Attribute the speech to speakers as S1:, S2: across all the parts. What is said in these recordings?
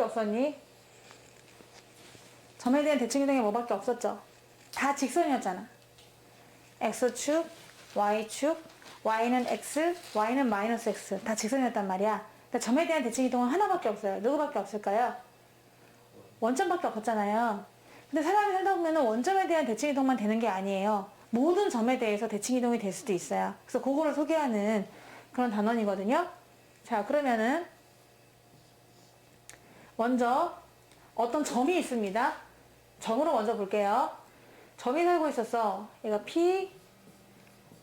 S1: 뭐밖에 없었니? 점에 대한 대칭이동이 뭐밖에 없었죠? 다 직선이었잖아. x축, y축, y는 x, y는 마이너스 x. 다 직선이었단 말이야. 그러니까 점에 대한 대칭이동은 하나밖에 없어요. 누구밖에 없을까요? 원점밖에 없었잖아요. 근데 사람이 살다 보면 원점에 대한 대칭이동만 되는 게 아니에요. 모든 점에 대해서 대칭이동이 될 수도 있어요. 그래서 그거를 소개하는 그런 단원이거든요. 자, 그러면은 먼저 어떤 점이 있습니다. 점으로 먼저 볼게요. 점이 살고 있었어. 얘가 P,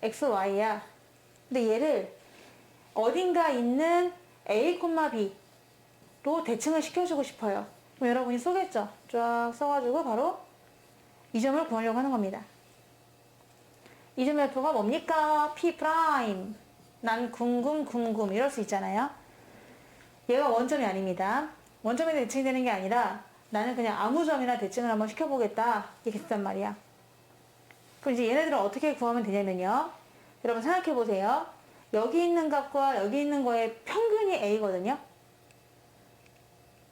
S1: X, Y야. 근데 얘를 어딘가 있는 A, B로 대칭을 시켜주고 싶어요. 그럼 여러분이 쏘겠죠? 쫙 써가지고 바로 이 점을 구하려고 하는 겁니다. 이 점의 F가 뭡니까? P 프라임. 난 궁금 이럴 수 있잖아요. 얘가 원점이 아닙니다. 원점에 대칭이 되는 게 아니라 나는 그냥 아무 점이나 대칭을 한번 시켜보겠다 이렇게 됐단 말이야. 그럼 이제 얘네들을 어떻게 구하면 되냐면요. 여러분 생각해보세요. 여기 있는 값과 여기 있는 거의 평균이 A거든요.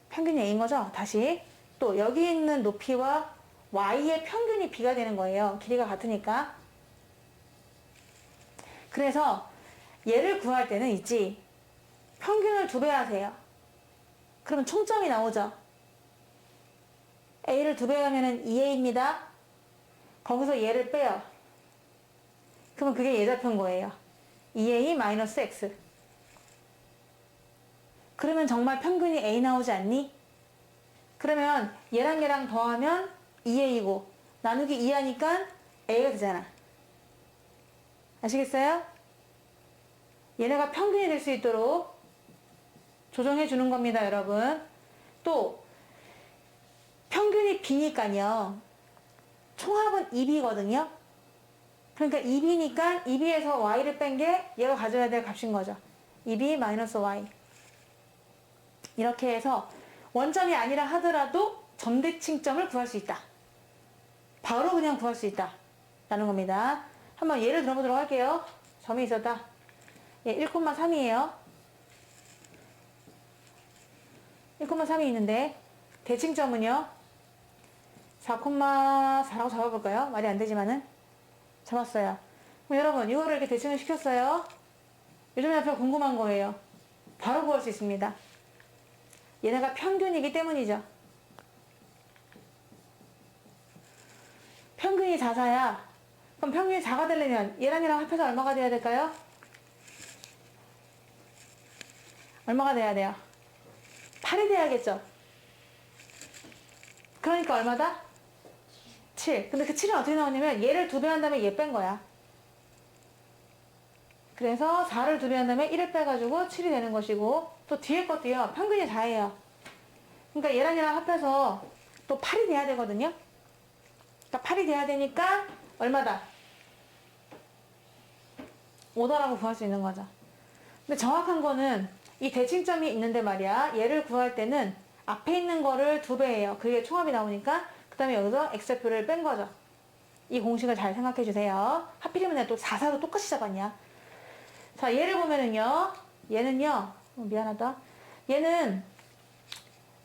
S1: 평균이 A인 거죠? 다시 또 여기 있는 높이와 Y의 평균이 B가 되는 거예요. 길이가 같으니까. 그래서 얘를 구할 때는 있지. 평균을 2배 하세요. 그러면 총점이 나오죠. A를 2배 하면은 2A입니다. 거기서 얘를 빼요. 그러면 그게 예좌표인 거예요. 2A-X. 그러면 정말 평균이 A 나오지 않니? 그러면 얘랑 얘랑 더하면 2A고 나누기 2 하니까 A가 되잖아. 아시겠어요? 얘네가 평균이 될 수 있도록 조정해 주는 겁니다, 여러분. 또 평균이 B니까요. 총합은 2B거든요. 그러니까 2B니까 2B에서 Y를 뺀 게 얘가 가져야 될 값인 거죠. 2B-Y. 이렇게 해서 원점이 아니라 하더라도 점대칭점을 구할 수 있다. 바로 그냥 구할 수 있다. 라는 겁니다. 한번 예를 들어보도록 할게요. 점이 있었다. 예, 1,3이에요. 1,3이 있는데 대칭점은요. 4,4라고 잡아볼까요? 말이 안 되지만은 잡았어요. 그럼 여러분 이거를 이렇게 대칭을 시켰어요. 요즘에 앞에 궁금한 거예요. 바로 구할 수 있습니다. 얘네가 평균이기 때문이죠. 평균이 4야. 그럼 평균이 4가 되려면 얘랑 얘랑 합해서 얼마가 돼야 될까요? 얼마가 돼야 돼요? 8이 돼야겠죠? 그러니까 얼마다? 7. 근데 그 7은 어떻게 나오냐면 얘를 2배 한 다음에 얘 뺀 거야. 그래서 4를 2배 한 다음에 1을 빼가지고 7이 되는 것이고 또 뒤에 것도요. 평균이 4예요. 그러니까 얘랑 얘랑 합해서 또 8이 돼야 되거든요. 그러니까 8이 돼야 되니까 얼마다? 5다라고 구할 수 있는 거죠. 근데 정확한 거는 이 대칭점이 있는데 말이야. 얘를 구할 때는 앞에 있는 거를 2배예요. 그게 총합이 나오니까 그 다음에 여기서 x표를 뺀 거죠. 이 공식을 잘 생각해 주세요. 하필이면 내가 또 4로 똑같이 잡았냐. 자, 얘를 보면은요. 얘는요. 미안하다. 얘는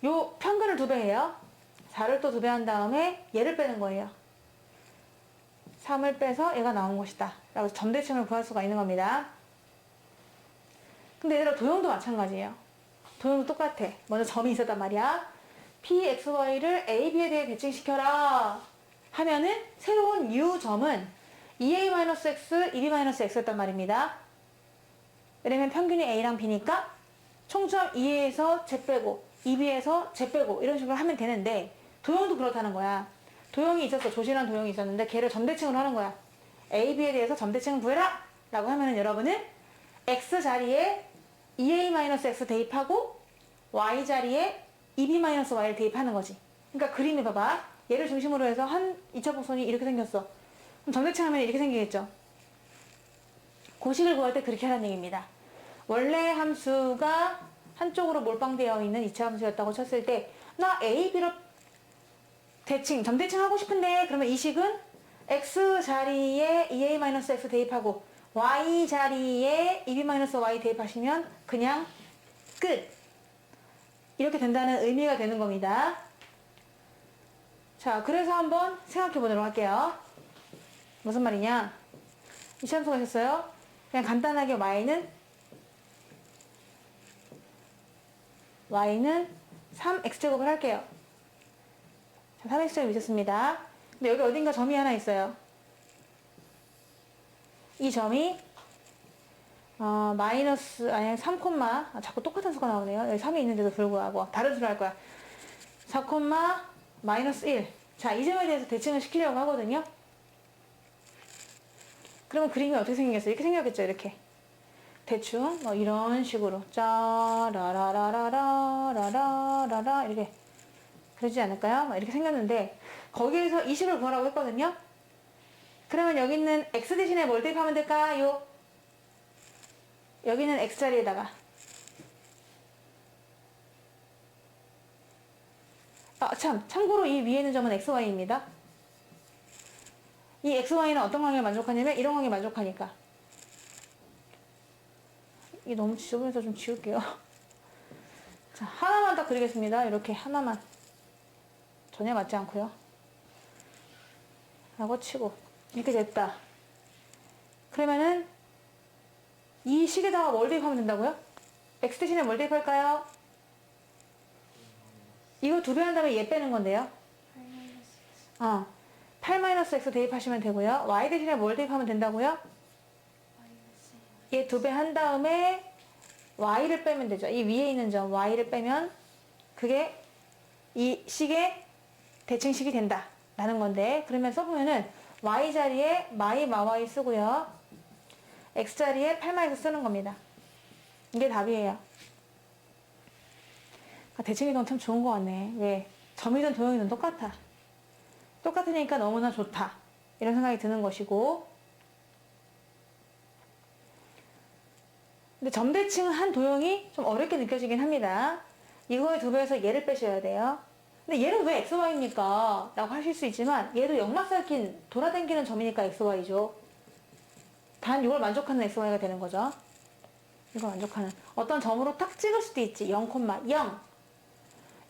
S1: 요 평균을 2배예요. 4를 또 2배 한 다음에 얘를 빼는 거예요. 3을 빼서 얘가 나온 것이다. 라고 점대칭을 구할 수가 있는 겁니다. 근데 얘들아 도형도 마찬가지예요. 도형도 똑같아. 먼저 점이 있었단 말이야. P, X, Y를 A, B에 대해 대칭시켜라 하면은 새로운 U점은 2A-X, 2B-X였단 말입니다. 왜냐면 평균이 A랑 B니까 총점 2A에서 Z 빼고 2B에서 Z 빼고 이런 식으로 하면 되는데 도형도 그렇다는 거야. 도형이 있었어. 조신한 도형이 있었는데 걔를 점대칭으로 하는 거야. A, B에 대해서 점대칭을 구해라! 라고 하면은 여러분은 X 자리에 2A-X 대입하고 Y 자리에 2B-Y를 대입하는 거지. 그러니까 그림을 봐봐. 얘를 중심으로 해서 한 2차 곡선이 이렇게 생겼어. 그럼 점대칭 하면 이렇게 생기겠죠. 고식을 구할 때 그렇게 하라는 얘기입니다. 원래 함수가 한쪽으로 몰빵되어 있는 2차 함수였다고 쳤을 때 나 A, B로 점대칭 하고 싶은데 그러면 이 식은 X 자리에 2A-X 대입하고 Y 자리에 2B-Y 대입하시면 그냥 끝. 이렇게 된다는 의미가 되는 겁니다. 자, 그래서 한번 생각해 보도록 할게요. 무슨 말이냐? 이 시험 수고하셨어요. 그냥 간단하게 y는 3x제곱을 할게요. 자, 3x제곱 있었습니다. 근데 여기 어딘가 점이 하나 있어요. 이 점이 마이너스 아니 3, 자꾸 똑같은 수가 나오네요. 여기 3이 있는데도 불구하고 다른 수를 할 거야. 4, 마이너스 1. 자, 이 점에 대해서 대칭을 시키려고 하거든요. 그러면 그림이 어떻게 생겼어요? 이렇게 생겼겠죠, 이렇게. 대충 뭐 이런 식으로 짜라라라라라라라라 이렇게 그러지 않을까요? 뭐 이렇게 생겼는데 거기에서 이 식을 구하라고 했거든요. 그러면 여기 있는 x 대신에 뭘 대입하면 될까요? 여기는 x자리에다가 참고로 이 위에 있는 점은 xy입니다. 이 xy는 어떤 관계에 만족하냐면 이런 관계에 만족하니까. 이게 너무 지저분해서 좀 지울게요. 자, 하나만 딱 그리겠습니다. 이렇게 하나만. 전혀 맞지 않고요. 라고 치고 이렇게 됐다. 그러면은 이 식에다가 뭘 대입하면 된다고요? x 대신에 뭘 대입할까요? 이거 2배 한 다음에 얘 빼는 건데요. 8-x 대입하시면 되고요. y 대신에 뭘 대입하면 된다고요? 얘 2배 한 다음에 y를 빼면 되죠. 이 위에 있는 점 y를 빼면 그게 이 식의 대칭식이 된다 라는 건데, 그러면 써보면은 y 자리에 마이 쓰고요. x 자리에 8-x 쓰는 겁니다. 이게 답이에요. 대칭이동 참 좋은 것 같네. 왜? 점이든 도형이든 똑같아. 똑같으니까 너무나 좋다. 이런 생각이 드는 것이고, 근데 점대칭 한 도형이 좀 어렵게 느껴지긴 합니다. 이거의 2배에서 얘를 빼셔야 돼요. 근데 얘는 왜 xy입니까? 라고 하실 수 있지만 얘도 역마살긴 돌아다니는 점이니까 xy죠. 단 이걸 만족하는 xy가 되는 거죠. 이걸 만족하는 어떤 점으로 탁 찍을 수도 있지. 0, 0,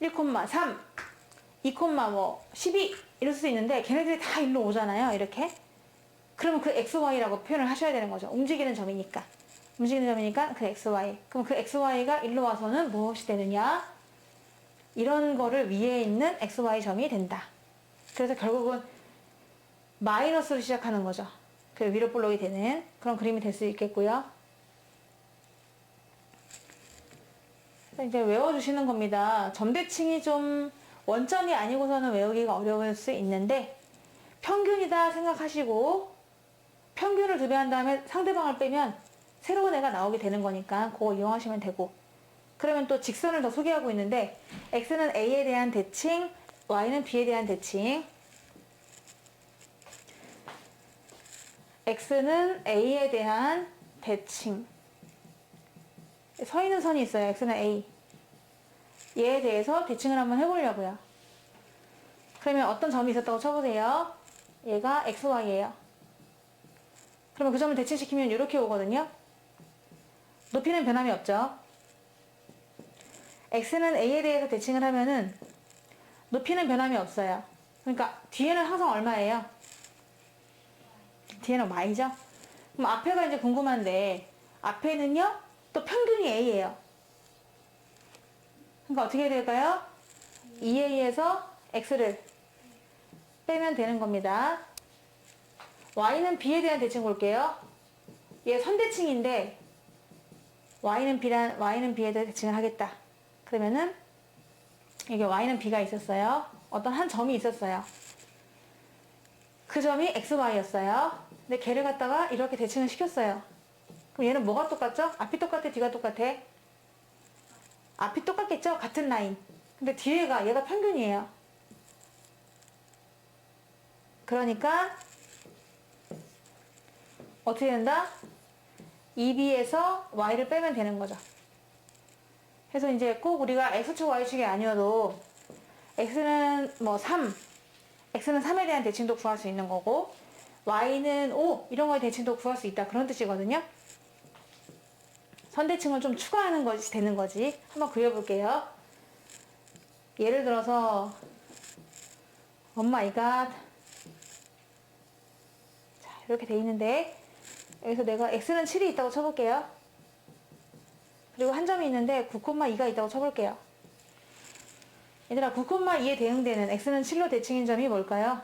S1: 1,3, 2, 12 이럴 수도 있는데 걔네들이 다 일로 오잖아요. 이렇게. 그러면 그 xy라고 표현을 하셔야 되는 거죠. 움직이는 점이니까 그 xy. 그럼 그 xy가 일로 와서는 무엇이 되느냐? 이런 거를 위에 있는 xy 점이 된다. 그래서 결국은 마이너스로 시작하는 거죠. 그 위로 볼록이 되는 그런 그림이 될 수 있겠고요. 이제 외워주시는 겁니다. 점대칭이 좀 원점이 아니고서는 외우기가 어려울 수 있는데, 평균이다 생각하시고 평균을 2배 한 다음에 상대방을 빼면 새로운 애가 나오게 되는 거니까 그거 이용하시면 되고, 그러면 또 직선을 더 소개하고 있는데 x는 a에 대한 대칭, y는 b에 대한 대칭. x는 a에 대한 대칭. 서 있는 선이 있어요. x는 a. 얘에 대해서 대칭을 한번 해보려고요. 그러면 어떤 점이 있었다고 쳐보세요. 얘가 xy예요. 그러면 그 점을 대칭시키면 이렇게 오거든요. 높이는 변함이 없죠. x는 a에 대해서 대칭을 하면은 높이는 변함이 없어요. 그러니까 뒤에는 항상 얼마예요? 뒤에는 y죠. 그럼 앞에가 이제 궁금한데, 앞에는요 또 평균이 a예요. 그러니까 어떻게 해야 될까요? 2a에서 x를 빼면 되는 겁니다. y는 b에 대한 대칭 볼게요. 얘 선대칭인데 y는 b에 대한 대칭을 하겠다. 그러면은 이게 y는 b가 있었어요. 어떤 한 점이 있었어요. 그 점이 xy였어요. 근데 걔를 갖다가 이렇게 대칭을 시켰어요. 그럼 얘는 뭐가 똑같죠? 앞이 똑같아, 뒤가 똑같아? 앞이 똑같겠죠? 같은 라인. 근데 뒤에가 얘가 평균이에요. 그러니까 어떻게 된다? 2b에서 y를 빼면 되는 거죠. 그래서 이제 꼭 우리가 x축 y축이 아니어도 x는 뭐 3, x는 3에 대한 대칭도 구할 수 있는 거고, y는 5 이런 거에 대칭도 구할 수 있다, 그런 뜻이거든요. 선대칭을 좀 추가하는 것이 되는 거지. 한번 그려볼게요. 예를 들어서 엄마 이가 자 이렇게 돼 있는데 여기서 내가 x는 7이 있다고 쳐볼게요. 그리고 한 점이 있는데 9,2가 있다고 쳐볼게요. 얘들아 9,2에 대응되는 x는 7로 대칭인 점이 뭘까요?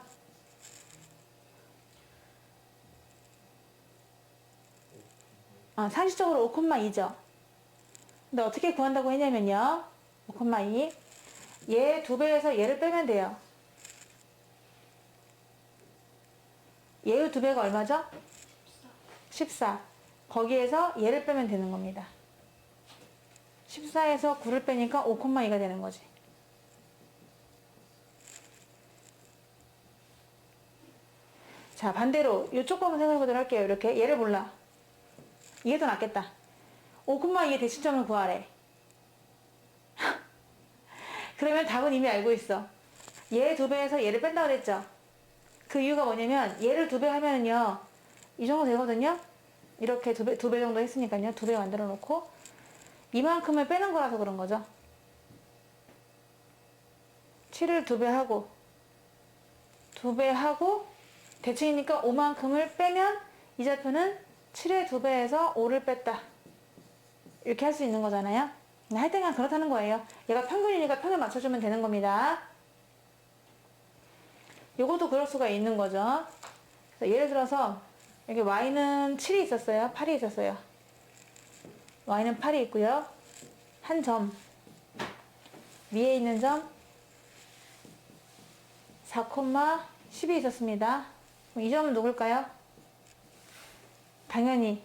S1: 상식적으로 5,2죠. 근데 어떻게 구한다고 했냐면요. 5,2 얘 2배에서 얘를 빼면 돼요. 얘의 2배가 얼마죠? 14. 거기에서 얘를 빼면 되는 겁니다. 14에서 9를 빼니까 5,2가 되는 거지. 자, 반대로 이쪽 거 한번 생각해 보도록 할게요. 이렇게 얘를 몰라. 이게 더 낫겠다. 5,2의 대칭점을 구하래. 그러면 답은 이미 알고 있어. 얘 2배에서 얘를 뺀다 그랬죠? 그 이유가 뭐냐면 얘를 2배 하면은요 이 정도 되거든요. 이렇게 2배 정도 했으니까요. 2배 만들어 놓고 이만큼을 빼는 거라서 그런 거죠. 7을 2배 하고 2배 하고 대칭이니까 5만큼을 빼면 이 좌표는 7의 2배에서 5를 뺐다. 이렇게 할 수 있는 거잖아요. 하여튼간 그렇다는 거예요. 얘가 평균이니까 평균 맞춰주면 되는 겁니다. 요것도 그럴 수가 있는 거죠. 예를 들어서 여기 y는 7이 있었어요. 8이 있었어요. y는 8이 있고요. 한 점 위에 있는 점 4,10이 있었습니다. 그럼 이 점은 누굴까요? 당연히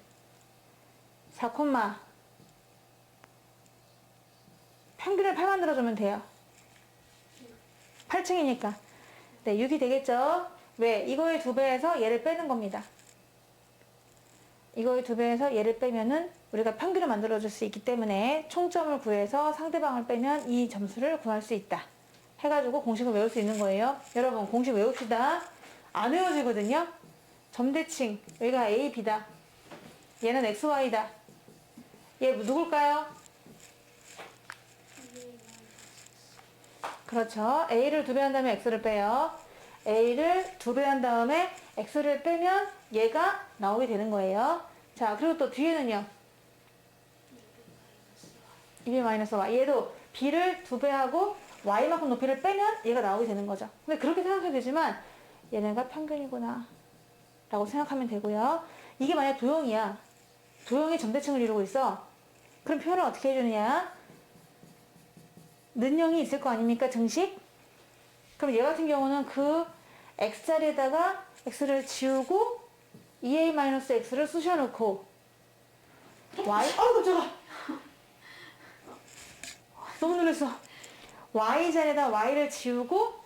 S1: 4, 평균을 8 만들어주면 돼요. 8층이니까. 네, 6이 되겠죠? 왜? 이거의 2배에서 얘를 빼는 겁니다. 이거의 2배에서 얘를 빼면은 우리가 평균을 만들어줄 수 있기 때문에 총점을 구해서 상대방을 빼면 이 점수를 구할 수 있다. 해가지고 공식을 외울 수 있는 거예요. 여러분, 공식 외웁시다. 안 외워지거든요? 점대칭. 여기가 A, B다. 얘는 X, Y다. 얘 누굴까요? 그렇죠. A를 2배 한 다음에 X를 빼요. A를 2배 한 다음에 X를 빼면 얘가 나오게 되는 거예요. 자, 그리고 또 뒤에는요. 2B-Y. 얘도 B를 2배 하고 Y만큼 높이를 빼면 얘가 나오게 되는 거죠. 근데 그렇게 생각해도 되지만 얘네가 평균이구나 라고 생각하면 되고요. 이게 만약 도형이야. 도형이 점대칭을 이루고 있어. 그럼 표현을 어떻게 해주느냐? 는형이 있을 거 아닙니까? 등식? 그럼 얘 같은 경우는 그 x자리에다가 x를 지우고 2a-x를 쑤셔넣고 y 깜짝아 너무 놀랐어. y자리에다 y를 지우고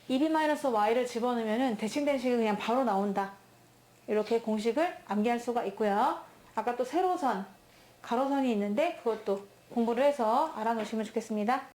S1: 2b-y를 집어넣으면 대칭된 식이 그냥 바로 나온다. 이렇게 공식을 암기할 수가 있고요. 아까 또 세로선, 가로선이 있는데 그것도 공부를 해서 알아놓으시면 좋겠습니다.